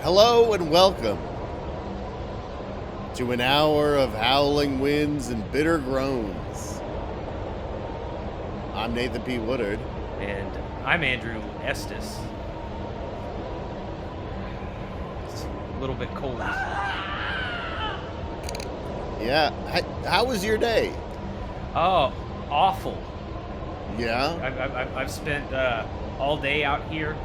Hello and welcome to an hour of howling winds and bitter groans. I'm Nathan P. Woodard. And I'm Andrew Estes. It's a little bit cold. Yeah, how was your day? Oh, awful. Yeah? I've spent all day out here.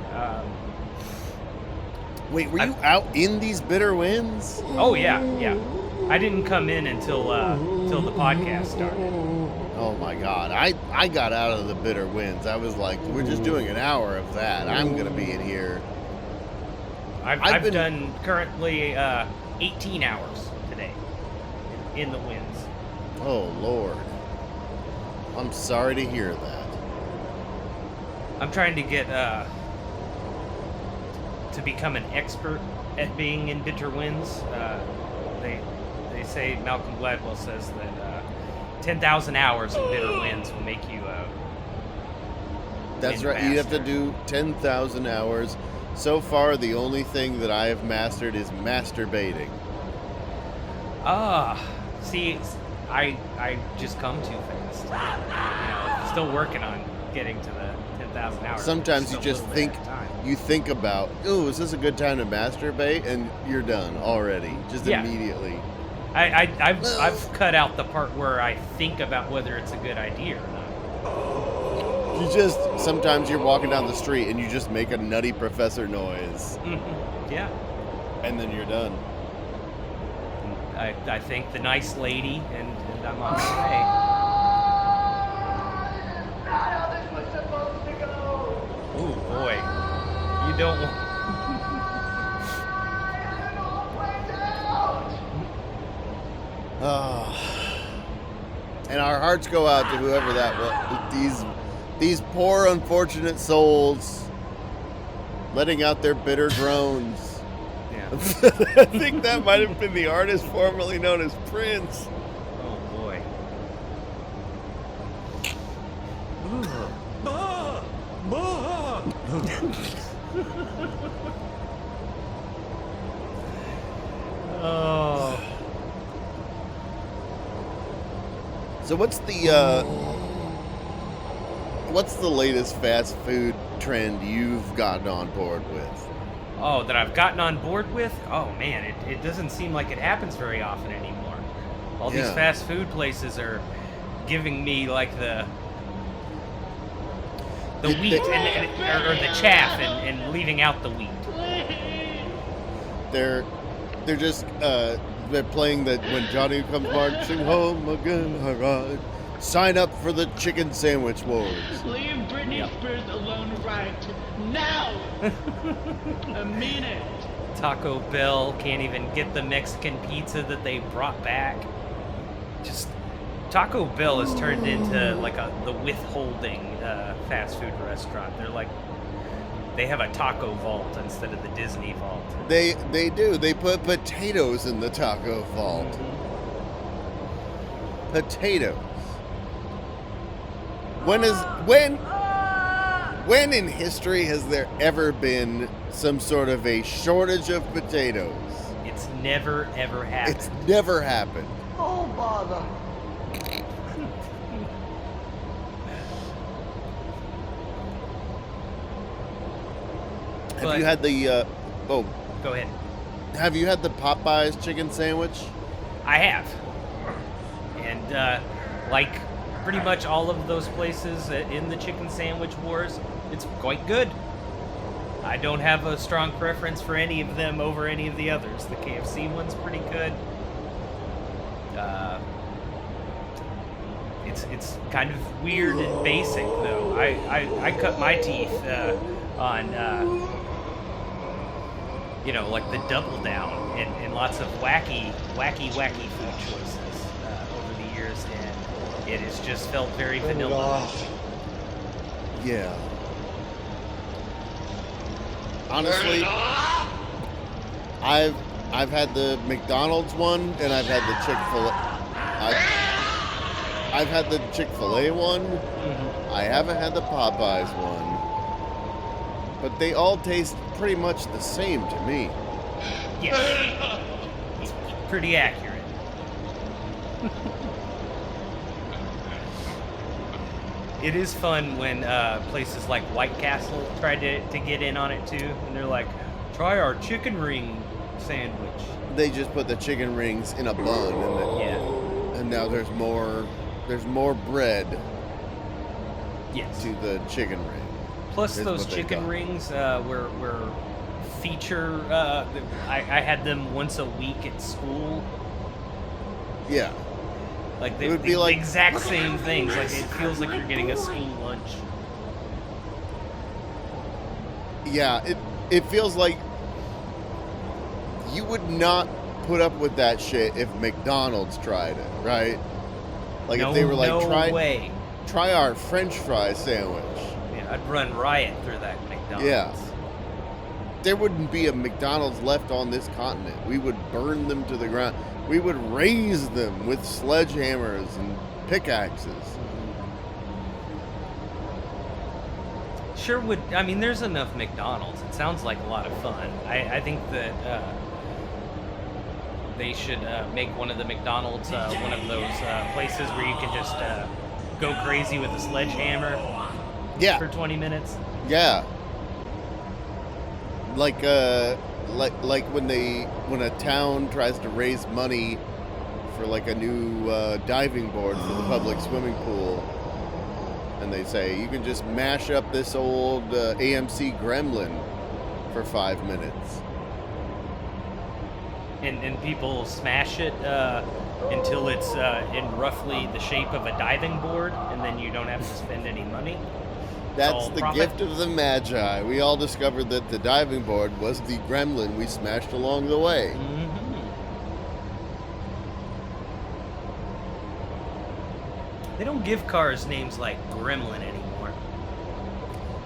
Wait, were you out in these bitter winds? Oh, yeah. I didn't come in until the podcast started. Oh my God, I got out of the bitter winds. I was like, we're just doing an hour of that. I'm going to be in here. I've done currently 18 hours today in the winds. Oh, Lord. I'm sorry to hear that. I'm trying to get to become an expert at being in bitter winds. They say, Malcolm Gladwell says that 10,000 hours of bitter winds will make you That's wind right. You have to master. do 10,000 hours. So far, the only thing that I have mastered is masturbating. See, I just come too fast. Still working on getting to the 10,000 hours. Sometimes you a just little think, bit at a time. you think about, oh, is this a good time to masturbate? And you're done already, just Yeah. immediately. I've cut out the part where I think about whether it's a good idea or not. You just, sometimes you're walking down the street and you just make a nutty professor noise, Yeah. and then you're done. I thank the nice lady, and I'm on my way. Not how this was supposed to go. Oh boy, you don't want. It all went out. And our hearts go out to whoever that was. These poor, unfortunate souls letting out their bitter groans. Yeah. I think that might have been the artist formerly known as Prince. Oh boy. Oh. So what's the latest fast food trend you've gotten on board with? Oh, that I've gotten on board with? Oh man, it doesn't seem like it happens very often anymore. All these Yeah. fast food places are giving me like the wheat or the chaff and leaving out the wheat. They're just they're playing that when Johnny comes marching home again, all right. Sign up for the chicken sandwich wars. Leave Britney Yep. Spears alone right now. I mean it. Taco Bell can't even get the Mexican pizza that they brought back. Just Taco Bell has turned into like the withholding fast food restaurant. They're like they have a taco vault instead of the Disney vault. They do. They put potatoes in the taco vault. Potatoes. When in history has there ever been some sort of a shortage of potatoes? It's never ever happened. It's never happened. Oh, bother. Have But- you had the Go ahead. have you had the Popeyes chicken sandwich? I have. And like pretty much all of those places in the chicken sandwich wars, it's quite good. I don't have a strong preference for any of them over any of the others. The KFC one's pretty good. It's kind of weird and basic though. I cut my teeth on like the double down and lots of wacky food choices over the years, and it has just felt very vanilla. Yeah. Honestly, I've had the McDonald's one and I've had the I've had the Chick-fil-A one. Mhm. I haven't had the Popeyes one. But they all taste pretty much the same to me. Yes. Pretty accurate. It is fun when places like White Castle try to get in on it too, and they're like, "Try our chicken ring sandwich." They just put the chicken rings in a bun, and now there's more bread Yes. to the chicken ring. Plus is those what they've chicken done. rings were feature. I had them once a week at school. Yeah. Like It they, would be the like- exact same things. Like it feels like you're getting a school lunch. Yeah, it feels like you would not put up with that shit if McDonald's tried it, right? Like No, if they were like, no way. try our French fry sandwich. Yeah, I'd run riot through that McDonald's. Yeah. There wouldn't be a McDonald's left on this continent. We would burn them to the ground. We would raise them with sledgehammers and pickaxes. Sure would. I mean, there's enough McDonald's. It sounds like a lot of fun. I think that they should make one of the McDonald's one of those places where you can just go crazy with a sledgehammer Yeah. for 20 minutes. Yeah. Like when a town tries to raise money for like a new diving board for the public swimming pool, and they say you can just mash up this old AMC Gremlin for 5 minutes. And people smash it until it's in roughly the shape of a diving board, and then you don't have to spend any money. That's all the profit. gift of the Magi. We all discovered that the diving board was the gremlin we smashed along the way. They don't give cars names like Gremlin anymore.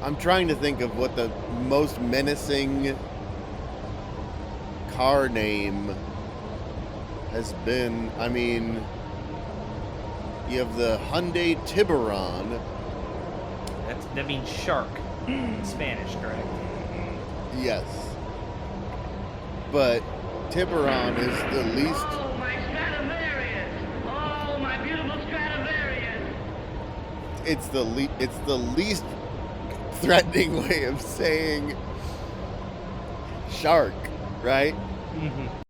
I'm trying to think of what the most menacing car name has been. I mean, you have the Hyundai Tiburon. That means shark in Spanish, correct? Yes. But Tiburon is the least. Oh, my Stradivarius! Oh, my beautiful Stradivarius! It's the least threatening way of saying shark, right? Mm-hmm.